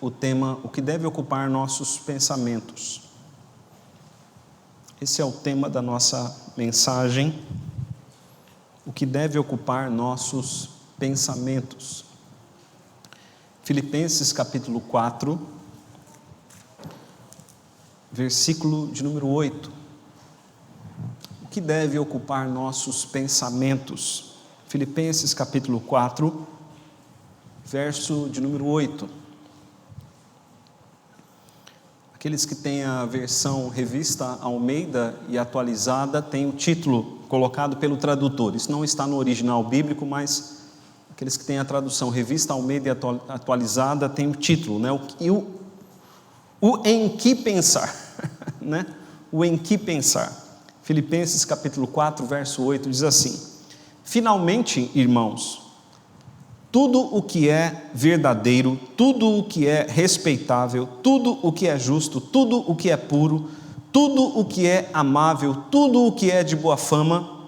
o tema, o que deve ocupar nossos pensamentos. Esse é o tema da nossa mensagem, o que deve ocupar nossos pensamentos. Filipenses capítulo 4, versículo de número 8. O que deve ocupar nossos pensamentos? Filipenses capítulo 4, verso de número 8. Aqueles que têm a versão revista Almeida e atualizada, tem o título colocado pelo tradutor. Isso não está no original bíblico, mas aqueles que têm a tradução revista Almeida e atualizada, tem o título, né? O em que pensar, né? O em que pensar. Filipenses capítulo 4, verso 8, diz assim: finalmente, irmãos, tudo o que é verdadeiro, tudo o que é respeitável, tudo o que é justo, tudo o que é puro, tudo o que é amável, tudo o que é de boa fama,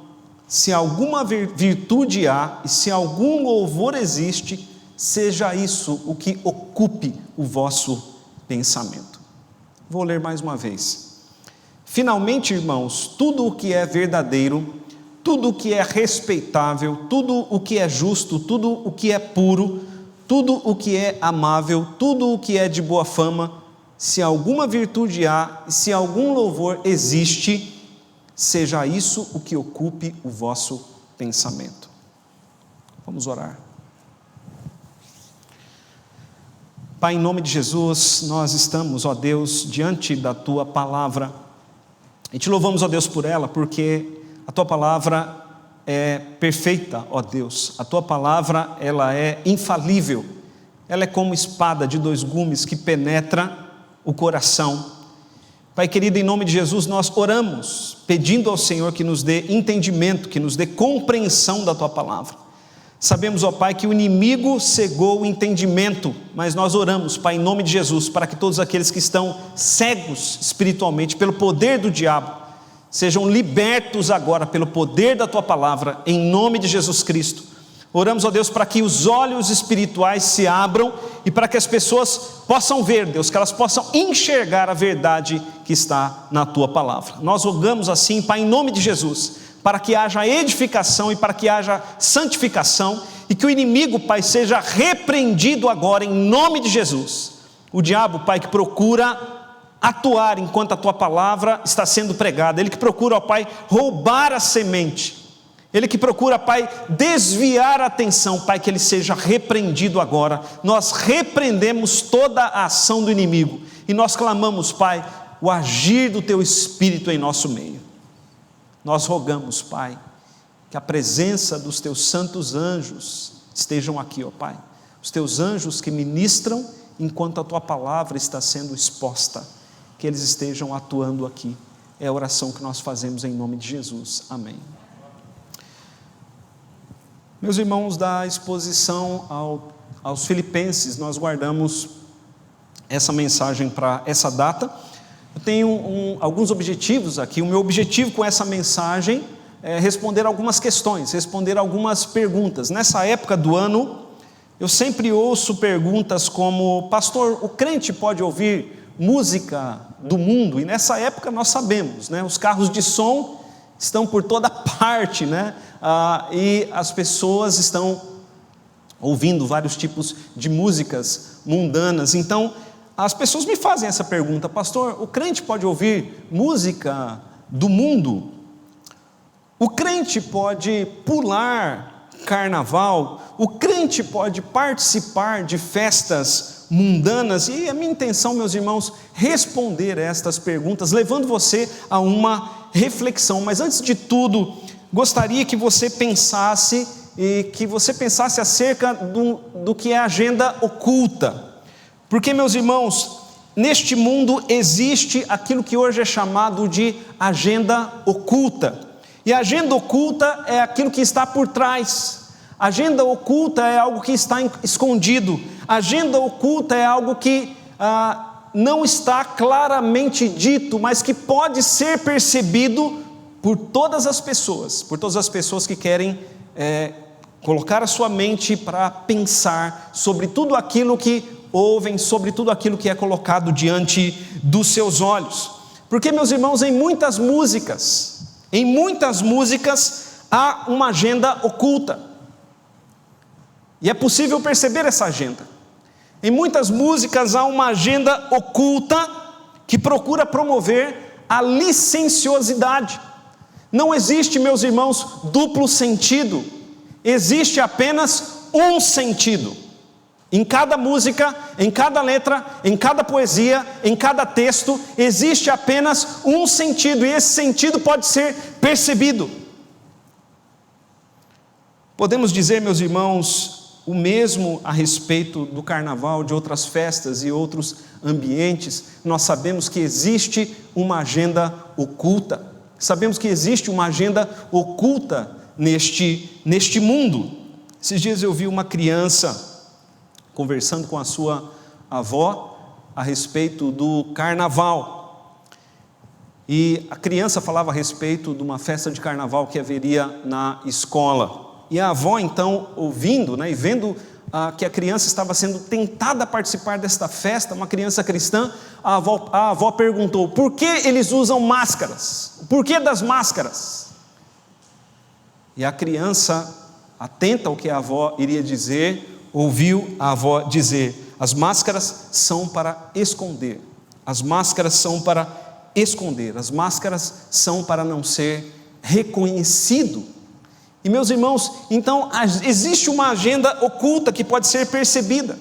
se alguma virtude há e se algum louvor existe, seja isso o que ocupe o vosso pensamento. Vou ler mais uma vez. Finalmente, irmãos, tudo o que é verdadeiro, tudo o que é respeitável, tudo o que é justo, tudo o que é puro, tudo o que é amável, tudo o que é de boa fama, se alguma virtude há e se algum louvor existe, seja isso o que ocupe o vosso pensamento. Vamos orar. Pai, em nome de Jesus, nós estamos, ó Deus, diante da Tua palavra, e te louvamos, ó Deus, por ela, porque a Tua palavra é perfeita, ó Deus. A Tua palavra, ela é infalível. Ela é como espada de dois gumes que penetra o coração. Pai querido, em nome de Jesus, nós oramos, pedindo ao Senhor que nos dê entendimento, que nos dê compreensão da Tua palavra. Sabemos, ó Pai, que o inimigo cegou o entendimento, mas nós oramos, Pai, em nome de Jesus, para que todos aqueles que estão cegos espiritualmente pelo poder do diabo, sejam libertos agora pelo poder da Tua palavra, em nome de Jesus Cristo. Oramos, ó Deus, para que os olhos espirituais se abram e para que as pessoas possam ver, Deus, que elas possam enxergar a verdade que está na Tua palavra. Nós rogamos assim, Pai, em nome de Jesus, para que haja edificação e para que haja santificação e que o inimigo, Pai, seja repreendido agora em nome de Jesus. O diabo, Pai, que procura atuar enquanto a Tua palavra está sendo pregada, ele que procura, ó Pai, roubar a semente, ele que procura, Pai, desviar a atenção, Pai, que ele seja repreendido agora. Nós repreendemos toda a ação do inimigo e nós clamamos, Pai, o agir do Teu Espírito em nosso meio. Nós rogamos, Pai, que a presença dos Teus santos anjos estejam aqui, ó Pai, os Teus anjos que ministram enquanto a Tua palavra está sendo exposta, que eles estejam atuando aqui. É a oração que nós fazemos em nome de Jesus. Amém. Meus irmãos, da exposição aos Filipenses, nós guardamos essa mensagem para essa data. Eu tenho alguns objetivos aqui. O meu objetivo com essa mensagem é responder algumas questões, responder algumas perguntas. Nessa época do ano, eu sempre ouço perguntas como: pastor, o crente pode ouvir música do mundo? E nessa época nós sabemos, né? Os carros de som estão por toda parte, né? E as pessoas estão ouvindo vários tipos de músicas mundanas. Então, as pessoas me fazem essa pergunta: pastor, o crente pode ouvir música do mundo? O crente pode pular carnaval? O crente pode participar de festas mundanas? E a minha intenção, meus irmãos, responder estas perguntas, levando você a uma reflexão. Mas antes de tudo, gostaria que você pensasse acerca do que é a agenda oculta. Porque, meus irmãos, neste mundo existe aquilo que hoje é chamado de agenda oculta. E a agenda oculta é aquilo que está por trás. A agenda oculta é algo que está escondido. A agenda oculta é algo que não está claramente dito, mas que pode ser percebido por todas as pessoas que querem colocar a sua mente para pensar sobre tudo aquilo que ouvem, sobre tudo aquilo que é colocado diante dos seus olhos. Porque, meus irmãos, em muitas músicas há uma agenda oculta. E é possível perceber essa agenda. Em muitas músicas há uma agenda oculta que procura promover a licenciosidade. Não existe, meus irmãos, duplo sentido. Existe apenas um sentido. Em cada música, em cada letra, em cada poesia, em cada texto, existe apenas um sentido, e esse sentido pode ser percebido. Podemos dizer, meus irmãos, o mesmo a respeito do carnaval, de outras festas e outros ambientes. Nós sabemos que existe uma agenda oculta. Sabemos que existe uma agenda oculta neste mundo. Esses dias eu vi uma criança conversando com a sua avó a respeito do carnaval. E a criança falava a respeito de uma festa de carnaval que haveria na escola. E a avó, então, ouvindo, e vendo que a criança estava sendo tentada a participar desta festa, uma criança cristã, a avó perguntou: por que eles usam máscaras? O porquê das máscaras? E a criança, atenta ao que a avó iria dizer, ouviu a avó dizer: as máscaras são para esconder, as máscaras são para esconder, as máscaras são para não ser reconhecido. E, meus irmãos, então existe uma agenda oculta que pode ser percebida.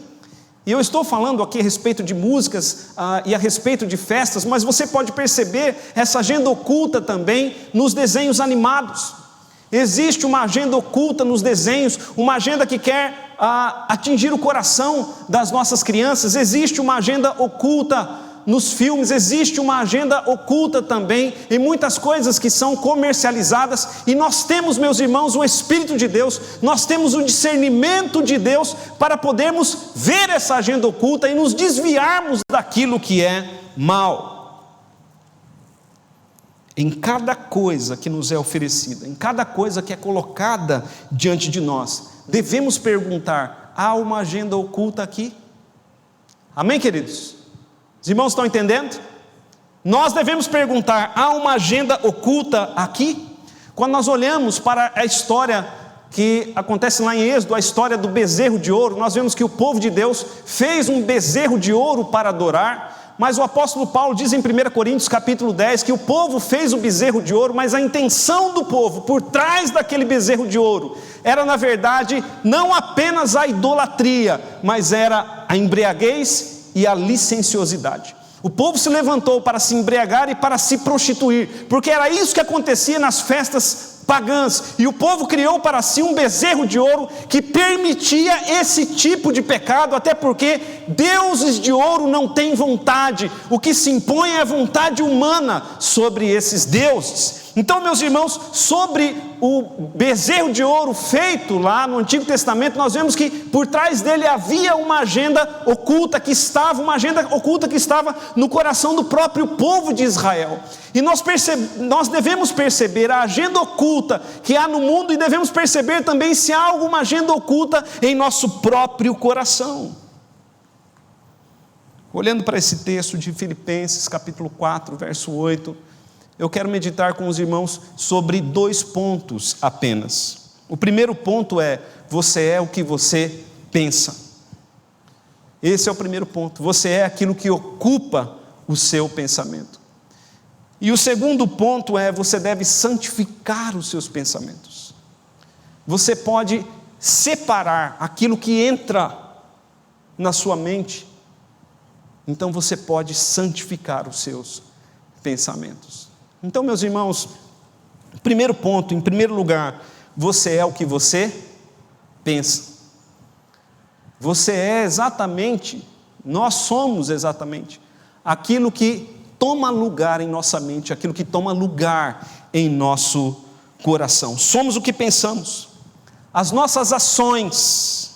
E eu estou falando aqui a respeito de músicas e a respeito de festas, mas você pode perceber essa agenda oculta também nos desenhos animados. Existe uma agenda oculta nos desenhos, uma agenda que quer atingir o coração das nossas crianças. Existe uma agenda oculta nos filmes, existe uma agenda oculta também em muitas coisas que são comercializadas, e nós temos, meus irmãos, o Espírito de Deus, nós temos o discernimento de Deus para podermos ver essa agenda oculta e nos desviarmos daquilo que é mal. Em cada coisa que nos é oferecida, em cada coisa que é colocada diante de nós, devemos perguntar: há uma agenda oculta aqui? Amém, queridos? Os irmãos estão entendendo? Nós devemos perguntar: há uma agenda oculta aqui? Quando nós olhamos para a história que acontece lá em Êxodo, a história do bezerro de ouro, nós vemos que o povo de Deus fez um bezerro de ouro para adorar, mas o apóstolo Paulo diz em 1 Coríntios capítulo 10, que o povo fez o bezerro de ouro, mas a intenção do povo, por trás daquele bezerro de ouro, era na verdade, não apenas a idolatria, mas era a embriaguez e a licenciosidade. O povo se levantou para se embriagar e para se prostituir, porque era isso que acontecia nas festas pagãs, e o povo criou para si um bezerro de ouro que permitia esse tipo de pecado, até porque deuses de ouro não têm vontade, o que se impõe é a vontade humana sobre esses deuses. Então, meus irmãos, sobre o bezerro de ouro feito lá no Antigo Testamento, nós vemos que por trás dele havia uma agenda oculta que estava no coração do próprio povo de Israel. E nós devemos perceber a agenda oculta que há no mundo, e devemos perceber também se há alguma agenda oculta em nosso próprio coração. Olhando para esse texto de Filipenses capítulo 4, verso 8, eu quero meditar com os irmãos sobre 2 pontos apenas. O primeiro ponto é: você é o que você pensa. Esse é o primeiro ponto. Você é aquilo que ocupa o seu pensamento. E o segundo ponto é: você deve santificar os seus pensamentos. Você pode separar aquilo que entra na sua mente, então você pode santificar os seus pensamentos. Então, meus irmãos, primeiro ponto, em primeiro lugar, você é o que você pensa. Você é exatamente, nós somos exatamente aquilo que toma lugar em nossa mente, aquilo que toma lugar em nosso coração. Somos o que pensamos. As nossas ações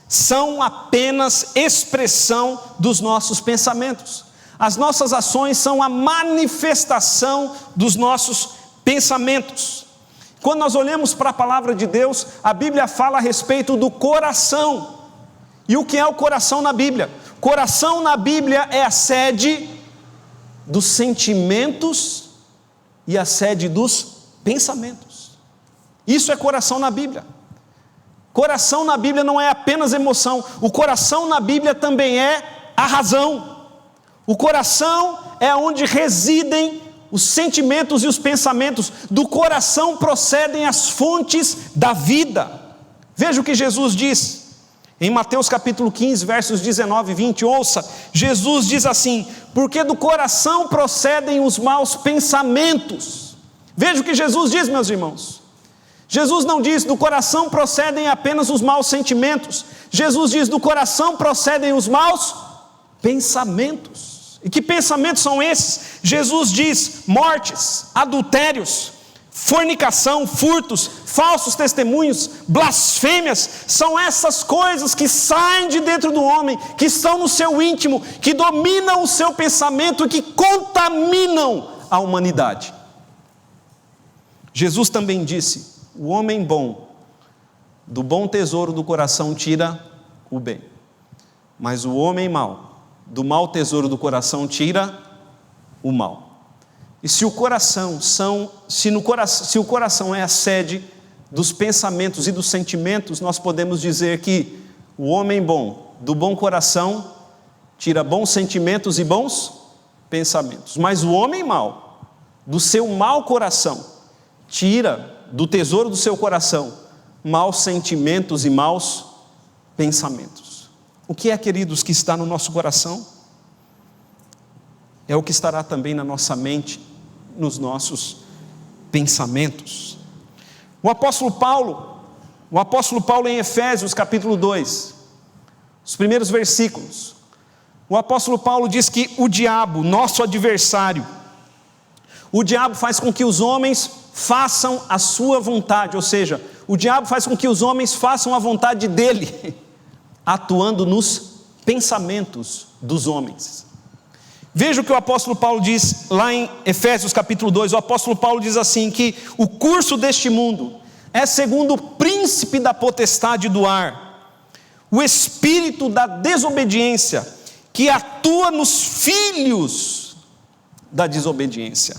são apenas expressão dos nossos pensamentos. As nossas ações são a manifestação dos nossos pensamentos. Quando nós olhamos para a palavra de Deus, a Bíblia fala a respeito do coração. E o que é o coração na Bíblia? Coração na Bíblia é a sede dos sentimentos e a sede dos pensamentos. Isso é coração na Bíblia. Coração na Bíblia não é apenas emoção. O coração na Bíblia também é a razão. O coração é onde residem os sentimentos e os pensamentos. Do coração procedem as fontes da vida. Veja o que Jesus diz em Mateus capítulo 15, versos 19 e 20, ouça, Jesus diz assim: porque do coração procedem os maus pensamentos. Veja o que Jesus diz, meus irmãos. Jesus não diz do coração procedem apenas os maus sentimentos. Jesus diz do coração procedem os maus pensamentos. E que pensamentos são esses? Jesus diz mortes, adultérios, fornicação, furtos, falsos testemunhos, blasfêmias. São essas coisas que saem de dentro do homem, que estão no seu íntimo, que dominam o seu pensamento e que contaminam a humanidade. Jesus também disse: o homem bom, do bom tesouro do coração tira o bem, mas o homem mau, do mau tesouro do coração tira o mal. E se o coração é a sede dos pensamentos e dos sentimentos, nós podemos dizer que o homem bom, do bom coração, tira bons sentimentos e bons pensamentos. Mas o homem mau, do seu mau coração, tira do tesouro do seu coração maus sentimentos e maus pensamentos. O que é, queridos, que está no nosso coração? É o que estará também na nossa mente, nos nossos pensamentos. O apóstolo Paulo em Efésios capítulo 2, os primeiros versículos, o apóstolo Paulo diz que o diabo, nosso adversário, o diabo faz com que os homens façam a sua vontade, ou seja, o diabo faz com que os homens façam a vontade dele, atuando nos pensamentos dos homens. Veja o que o apóstolo Paulo diz lá em Efésios capítulo 2, o apóstolo Paulo diz assim, que o curso deste mundo é segundo o príncipe da potestade do ar, o espírito da desobediência, que atua nos filhos da desobediência,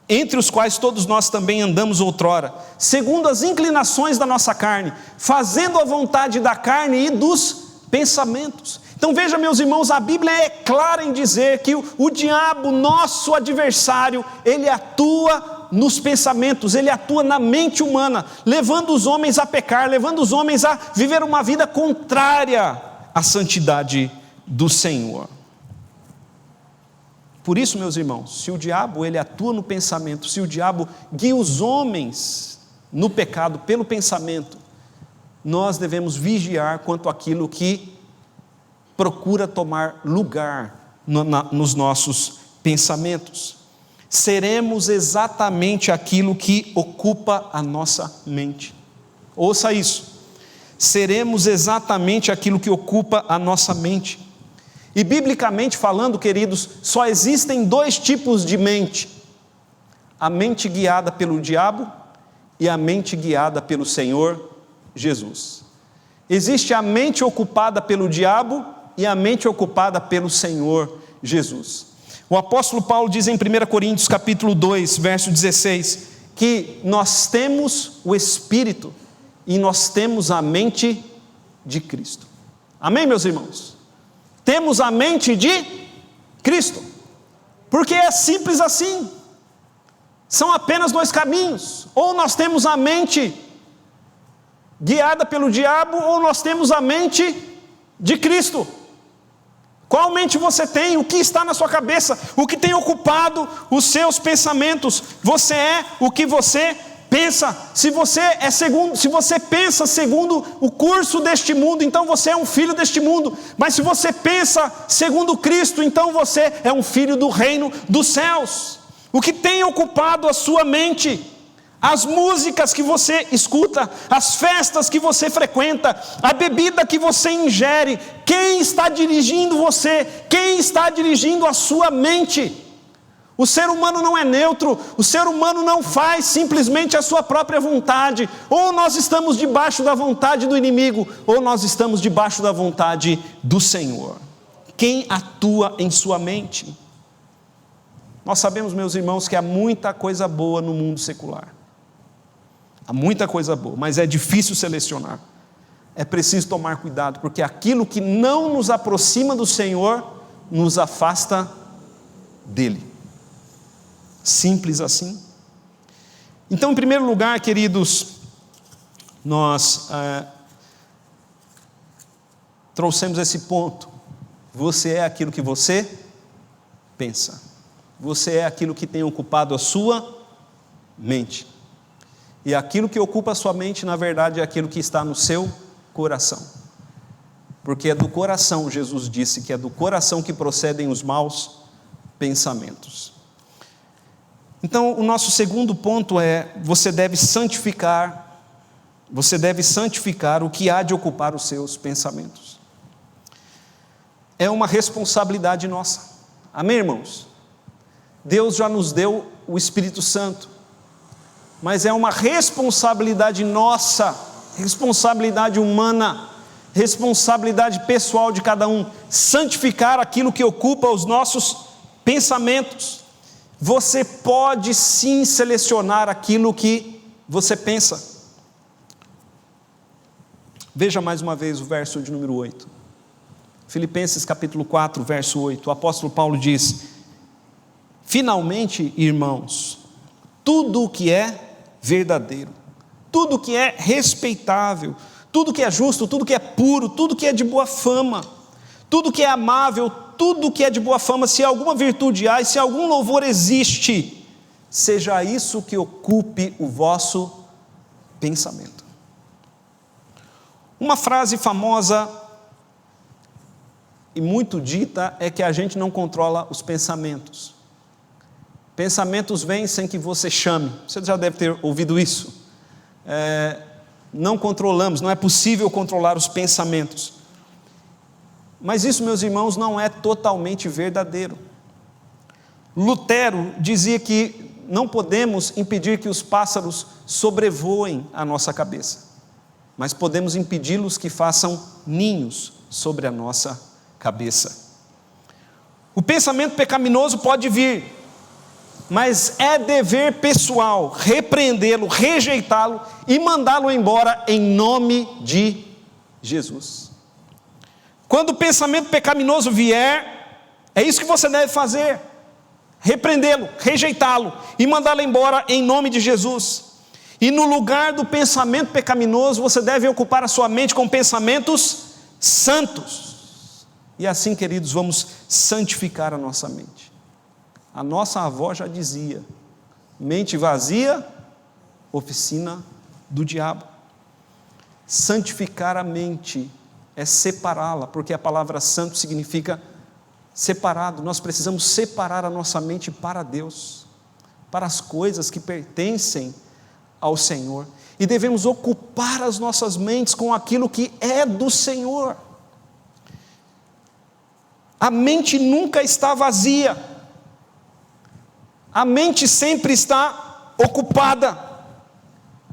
entre os quais todos nós também andamos outrora, segundo as inclinações da nossa carne, fazendo a vontade da carne e dos pensamentos. Então veja, meus irmãos, a Bíblia é clara em dizer que o diabo, nosso adversário, ele atua nos pensamentos, ele atua na mente humana, levando os homens a pecar, levando os homens a viver uma vida contrária à santidade do Senhor. Por isso, meus irmãos, se o diabo ele atua no pensamento, se o diabo guia os homens no pecado pelo pensamento, nós devemos vigiar quanto àquilo que procura tomar lugar nos nossos pensamentos. Seremos exatamente aquilo que ocupa a nossa mente. Ouça isso. Seremos exatamente aquilo que ocupa a nossa mente. E biblicamente falando, queridos, só existem dois tipos de mente: a mente guiada pelo diabo e a mente guiada pelo Senhor Jesus. Existe a mente ocupada pelo diabo e a mente ocupada pelo Senhor Jesus. O apóstolo Paulo diz em 1 Coríntios capítulo 2, verso 16, que nós temos o Espírito e nós temos a mente de Cristo. Amém, meus irmãos? Temos a mente de Cristo, porque é simples assim, são apenas dois caminhos: ou nós temos a mente guiada pelo diabo, ou nós temos a mente de Cristo. Qual mente você tem? O que está na sua cabeça? O que tem ocupado os seus pensamentos? Você é o que você pensa. Se você pensa segundo o curso deste mundo, então você é um filho deste mundo. Mas se você pensa segundo Cristo, então você é um filho do reino dos céus. O que tem ocupado a sua mente? As músicas que você escuta, as festas que você frequenta, a bebida que você ingere. Quem está dirigindo você? Quem está dirigindo a sua mente? O ser humano não é neutro, o ser humano não faz simplesmente a sua própria vontade. Ou nós estamos debaixo da vontade do inimigo, ou nós estamos debaixo da vontade do Senhor. Quem atua em sua mente? Nós sabemos, meus irmãos, que há muita coisa boa no mundo secular. Há muita coisa boa, mas é difícil selecionar. É preciso tomar cuidado, porque aquilo que não nos aproxima do Senhor, nos afasta dele. Simples assim. Então, em primeiro lugar, queridos, nós trouxemos esse ponto. Você é aquilo que você pensa. Você é aquilo que tem ocupado a sua mente. E aquilo que ocupa a sua mente, na verdade, é aquilo que está no seu coração. Porque é do coração, Jesus disse, que é do coração que procedem os maus pensamentos. Então, o nosso segundo ponto é: você deve santificar o que há de ocupar os seus pensamentos. É uma responsabilidade nossa. Amém, irmãos? Deus já nos deu o Espírito Santo, mas é uma responsabilidade nossa, responsabilidade humana, responsabilidade pessoal de cada um, santificar aquilo que ocupa os nossos pensamentos. Você pode sim selecionar aquilo que você pensa. Veja mais uma vez o verso de número 8. Filipenses capítulo 4, verso 8. O apóstolo Paulo diz: finalmente, irmãos, tudo o que é verdadeiro, tudo o que é respeitável, tudo que é justo, tudo que é puro, tudo que é de boa fama, tudo que é amável, tudo que é de boa fama, se alguma virtude há e se algum louvor existe, seja isso que ocupe o vosso pensamento. Uma frase famosa e muito dita é que a gente não controla os pensamentos. Pensamentos vêm sem que você chame. Você já deve ter ouvido isso. Não controlamos, não é possível controlar os pensamentos. Mas isso, meus irmãos, não é totalmente verdadeiro. Lutero dizia que não podemos impedir que os pássaros sobrevoem a nossa cabeça, mas podemos impedi-los que façam ninhos sobre a nossa cabeça. O pensamento pecaminoso pode vir, mas é dever pessoal repreendê-lo, rejeitá-lo e mandá-lo embora em nome de Jesus. Quando o pensamento pecaminoso vier, é isso que você deve fazer: repreendê-lo, rejeitá-lo e mandá-lo embora em nome de Jesus. E no lugar do pensamento pecaminoso, você deve ocupar a sua mente com pensamentos santos. E assim, queridos, vamos santificar a nossa mente. A nossa avó já dizia: mente vazia, oficina do diabo. Santificar a mente é separá-la, porque a palavra santo significa separado. Nós precisamos separar a nossa mente para Deus, para as coisas que pertencem ao Senhor, e devemos ocupar as nossas mentes com aquilo que é do Senhor. A mente nunca está vazia, a mente sempre está ocupada.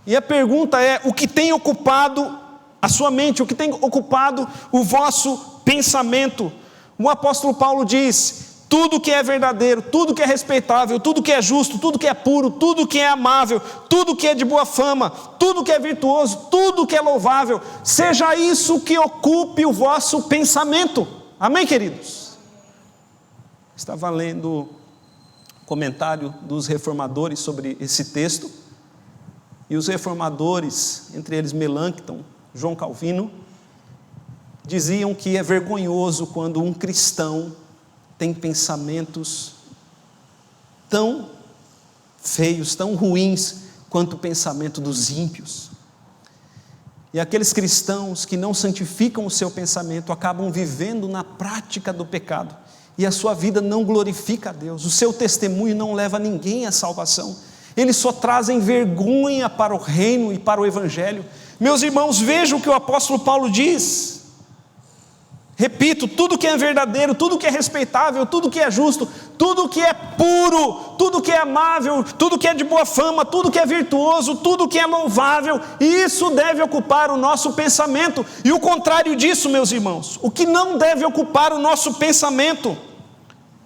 E a pergunta é: o que tem ocupado a sua mente, o que tem ocupado o vosso pensamento? O apóstolo Paulo diz: tudo que é verdadeiro, tudo que é respeitável, tudo que é justo, tudo que é puro, tudo que é amável, tudo que é de boa fama, tudo que é virtuoso, tudo que é louvável, seja isso que ocupe o vosso pensamento. Amém, queridos? Estava lendo comentário dos reformadores sobre esse texto, e os reformadores, entre eles Melancton, João Calvino, diziam que é vergonhoso quando um cristão tem pensamentos tão feios, tão ruins, quanto o pensamento dos ímpios. E aqueles cristãos que não santificam o seu pensamento acabam vivendo na prática do pecado, e a sua vida não glorifica a Deus, o seu testemunho não leva ninguém à salvação, eles só trazem vergonha para o reino e para o evangelho. Meus irmãos, vejam o que o apóstolo Paulo diz. Repito: tudo que é verdadeiro, tudo que é respeitável, tudo que é justo, tudo que é puro, tudo que é amável, tudo que é de boa fama, tudo que é virtuoso, tudo que é louvável, isso deve ocupar o nosso pensamento. E o contrário disso, meus irmãos, o que não deve ocupar o nosso pensamento,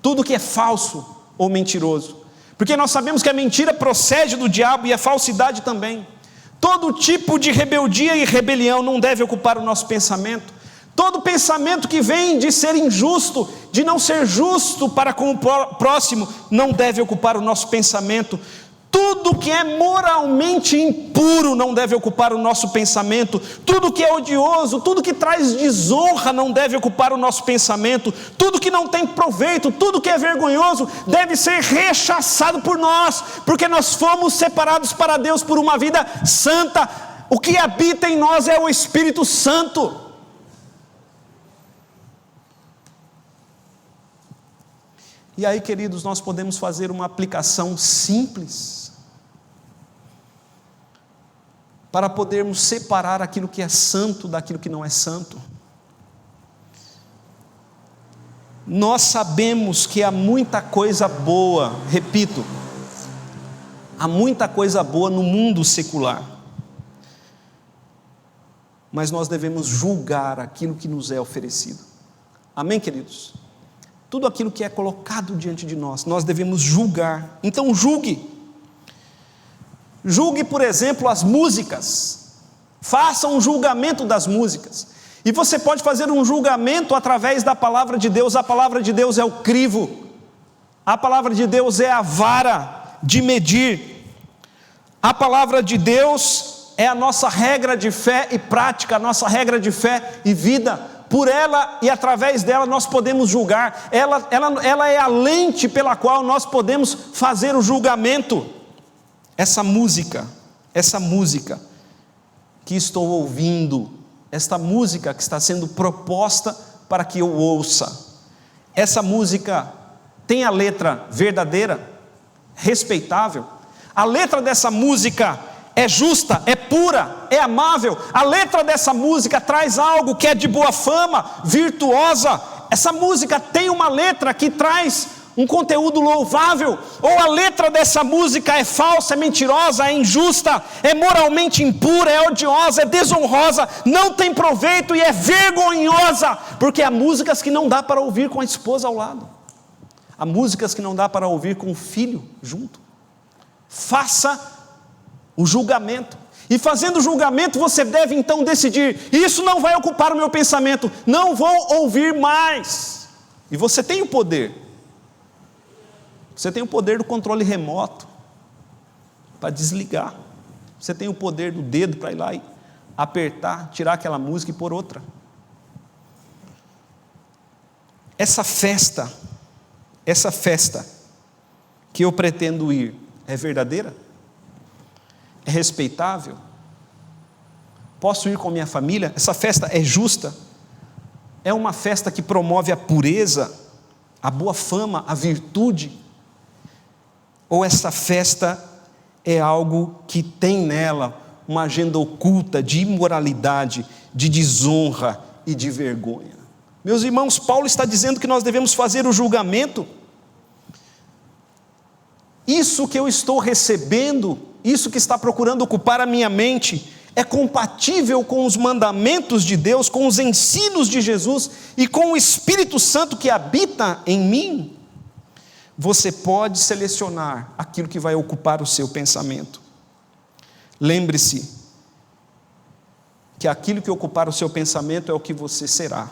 tudo que é falso ou mentiroso, porque nós sabemos que a mentira procede do diabo e a falsidade também. Todo tipo de rebeldia e rebelião não deve ocupar o nosso pensamento. Todo pensamento que vem de ser injusto, de não ser justo para com o próximo, não deve ocupar o nosso pensamento. Tudo que é moralmente impuro não deve ocupar o nosso pensamento. Tudo que é odioso, tudo que traz desonra não deve ocupar o nosso pensamento. Tudo que não tem proveito, tudo que é vergonhoso deve ser rechaçado por nós, porque nós fomos separados para Deus por uma vida santa. O que habita em nós é o Espírito Santo. E aí, queridos, nós podemos fazer uma aplicação simples para podermos separar aquilo que é santo daquilo que não é santo. Nós sabemos que há muita coisa boa, repito, há muita coisa boa no mundo secular, mas nós devemos julgar aquilo que nos é oferecido. Amém, queridos? Tudo aquilo que é colocado diante de nós, nós devemos julgar. Então julgue. Julgue, por exemplo, as músicas. Faça um julgamento das músicas. E você pode fazer um julgamento através da palavra de Deus. A palavra de Deus é o crivo. A palavra de Deus é a vara de medir. A palavra de Deus é a nossa regra de fé e prática, a nossa regra de fé e vida. Por ela e através dela nós podemos julgar. Ela é a lente pela qual nós podemos fazer o julgamento. Essa música que estou ouvindo, esta música que está sendo proposta para que eu ouça, essa música tem a letra verdadeira, respeitável? A letra dessa música é justa, é pura, é amável? A letra dessa música traz algo que é de boa fama, virtuosa? Essa música tem uma letra que traz um conteúdo louvável? Ou a letra dessa música é falsa, é mentirosa, é injusta, é moralmente impura, é odiosa, é desonrosa, não tem proveito e é vergonhosa? Porque há músicas que não dá para ouvir com a esposa ao lado, há músicas que não dá para ouvir com o filho junto. Faça o julgamento, e fazendo o julgamento você deve então decidir: isso não vai ocupar o meu pensamento, não vou ouvir mais. E você tem o poder, você tem o poder do controle remoto para desligar, você tem o poder do dedo para ir lá e apertar, tirar aquela música e pôr outra. Essa festa que eu pretendo ir é verdadeira? É respeitável? Posso ir com minha família? Essa festa é justa? É uma festa que promove a pureza, a boa fama, a virtude? Ou essa festa é algo que tem nela uma agenda oculta de imoralidade, de desonra e de vergonha? Meus irmãos, Paulo está dizendo que nós devemos fazer o julgamento. Isso que eu estou recebendo, isso que está procurando ocupar a minha mente, é compatível com os mandamentos de Deus, com os ensinos de Jesus e com o Espírito Santo que habita em mim? Você pode selecionar aquilo que vai ocupar o seu pensamento. Lembre-se que aquilo que ocupar o seu pensamento é o que você será.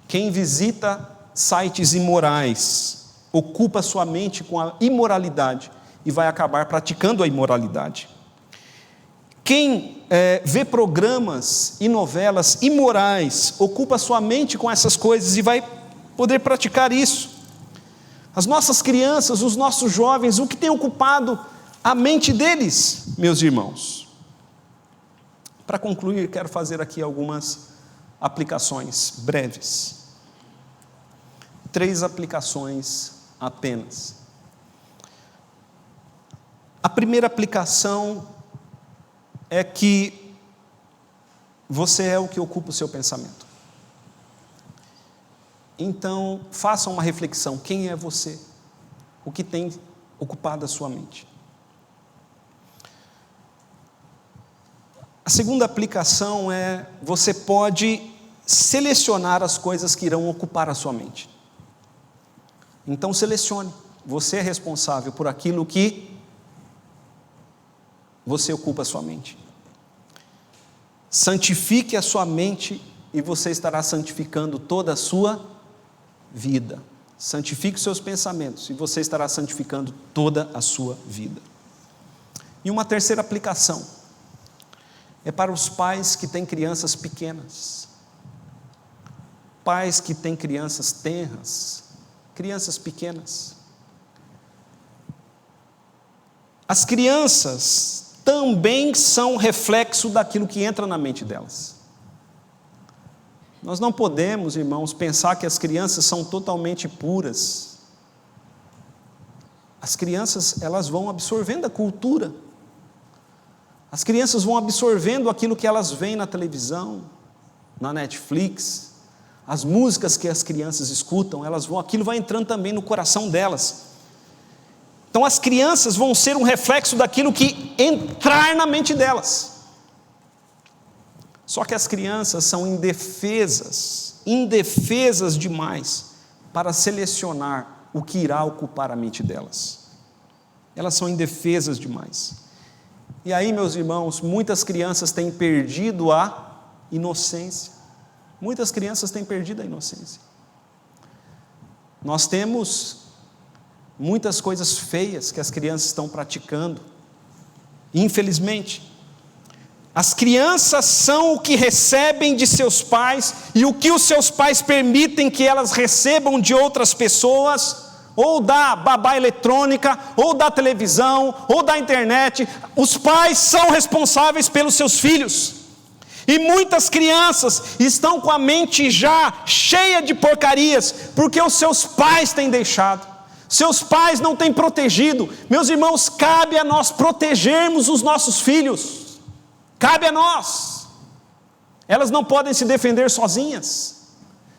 Quem visita sites imorais ocupa sua mente com a imoralidade e vai acabar praticando a imoralidade. Quem vê programas e novelas imorais ocupa sua mente com essas coisas e vai poder praticar isso. As nossas crianças, os nossos jovens, o que tem ocupado a mente deles, meus irmãos? Para concluir, quero fazer aqui algumas aplicações breves. 3 aplicações apenas. A primeira aplicação é que você é o que ocupa o seu pensamento. Então, faça uma reflexão: quem é você? O que tem ocupado a sua mente? A segunda aplicação é: você pode selecionar as coisas que irão ocupar a sua mente. Então selecione, você é responsável por aquilo que você ocupa a sua mente. Santifique a sua mente e você estará santificando toda a sua vida. Santifique os seus pensamentos e você estará santificando toda a sua vida. E uma terceira aplicação é para os pais que têm crianças pequenas. Pais que têm crianças tenras, crianças pequenas. As crianças também são reflexo daquilo que entra na mente delas. Nós não podemos, irmãos, pensar que as crianças são totalmente puras. As crianças, elas vão absorvendo a cultura. As crianças vão absorvendo aquilo que elas veem na televisão, na Netflix. As músicas que as crianças escutam, aquilo vai entrando também no coração delas. Então as crianças vão ser um reflexo daquilo que entrar na mente delas. Só que as crianças são indefesas demais para selecionar o que irá ocupar a mente delas. Elas são indefesas demais. E aí, meus irmãos, muitas crianças têm perdido a inocência. Muitas crianças têm perdido a inocência. Nós temos muitas coisas feias que as crianças estão praticando. Infelizmente, as crianças são o que recebem de seus pais e o que os seus pais permitem que elas recebam de outras pessoas, ou da babá eletrônica, ou da televisão, ou da internet. Os pais são responsáveis pelos seus filhos. E muitas crianças estão com a mente já cheia de porcarias, porque os seus pais têm deixado, seus pais não têm protegido. Meus irmãos, cabe a nós protegermos os nossos filhos, cabe a nós. Elas não podem se defender sozinhas,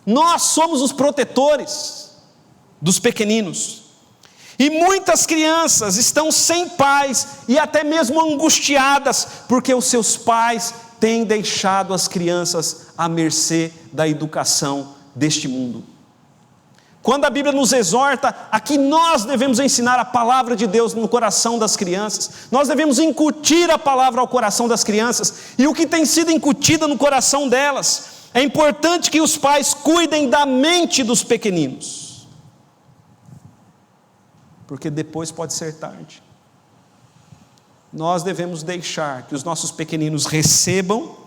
nós somos os protetores dos pequeninos. E muitas crianças estão sem pais e até mesmo angustiadas, porque os seus pais têm deixado as crianças à mercê da educação deste mundo. Quando a Bíblia nos exorta a que nós devemos ensinar a palavra de Deus no coração das crianças, nós devemos incutir a palavra ao coração das crianças, e o que tem sido incutido no coração delas, é importante que os pais cuidem da mente dos pequeninos, porque depois pode ser tarde. Nós devemos deixar que os nossos pequeninos recebam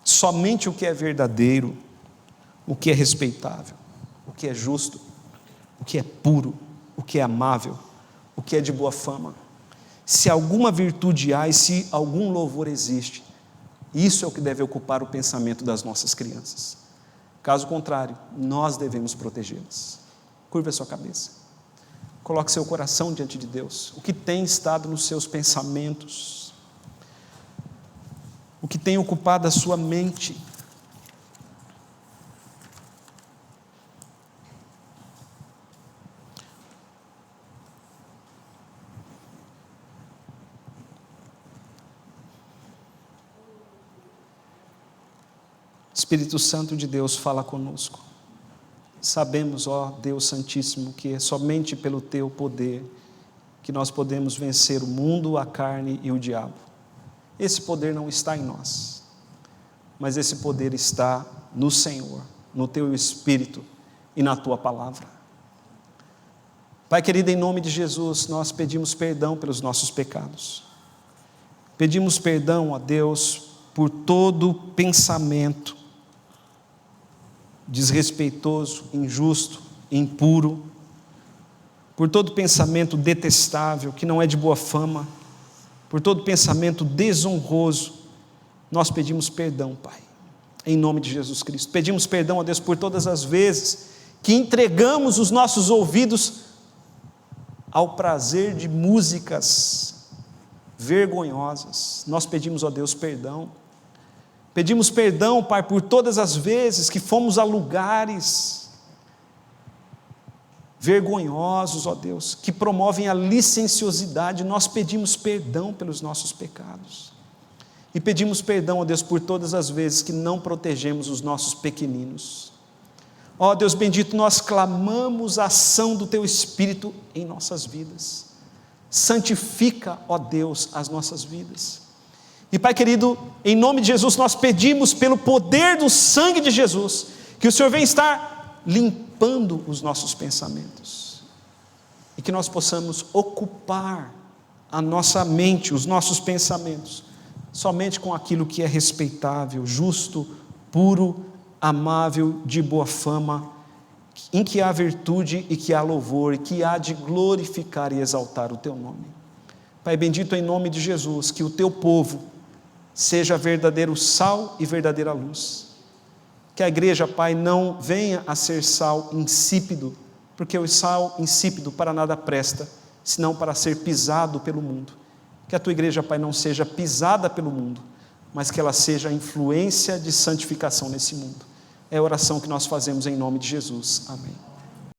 somente o que é verdadeiro, o que é respeitável, o que é justo, o que é puro, o que é amável, o que é de boa fama. Se alguma virtude há e se algum louvor existe, isso é o que deve ocupar o pensamento das nossas crianças. Caso contrário, nós devemos protegê-las. Curva a sua cabeça. Coloque seu coração diante de Deus. O que tem estado nos seus pensamentos? O que tem ocupado a sua mente? Espírito Santo de Deus, fala conosco. Sabemos, ó Deus Santíssimo, que é somente pelo Teu poder que nós podemos vencer o mundo, a carne e o diabo. Esse poder não está em nós, mas esse poder está no Senhor, no Teu Espírito e na Tua palavra. Pai querido, em nome de Jesus, nós pedimos perdão pelos nossos pecados. Pedimos perdão, ó Deus, por todo pensamento desrespeitoso, injusto, impuro, por todo pensamento detestável, que não é de boa fama, por todo pensamento desonroso. Nós pedimos perdão, Pai, em nome de Jesus Cristo. Pedimos perdão a Deus por todas as vezes que entregamos os nossos ouvidos ao prazer de músicas vergonhosas. Nós pedimos a Deus perdão. Pedimos perdão, Pai, por todas as vezes que fomos a lugares vergonhosos, ó Deus, que promovem a licenciosidade. Nós pedimos perdão pelos nossos pecados. E pedimos perdão, ó Deus, por todas as vezes que não protegemos os nossos pequeninos. Ó Deus bendito, nós clamamos a ação do Teu Espírito em nossas vidas. Santifica, ó Deus, as nossas vidas. E Pai querido, em nome de Jesus, nós pedimos pelo poder do sangue de Jesus, que o Senhor venha estar limpando os nossos pensamentos. E que nós possamos ocupar a nossa mente, os nossos pensamentos, somente com aquilo que é respeitável, justo, puro, amável, de boa fama, em que há virtude e que há louvor, e que há de glorificar e exaltar o Teu nome. Pai bendito, em nome de Jesus, que o Teu povo seja verdadeiro sal e verdadeira luz. Que a igreja, Pai, não venha a ser sal insípido, porque o sal insípido para nada presta, senão para ser pisado pelo mundo. Que a Tua igreja, Pai, não seja pisada pelo mundo, mas que ela seja a influência de santificação nesse mundo. É a oração que nós fazemos em nome de Jesus. Amém.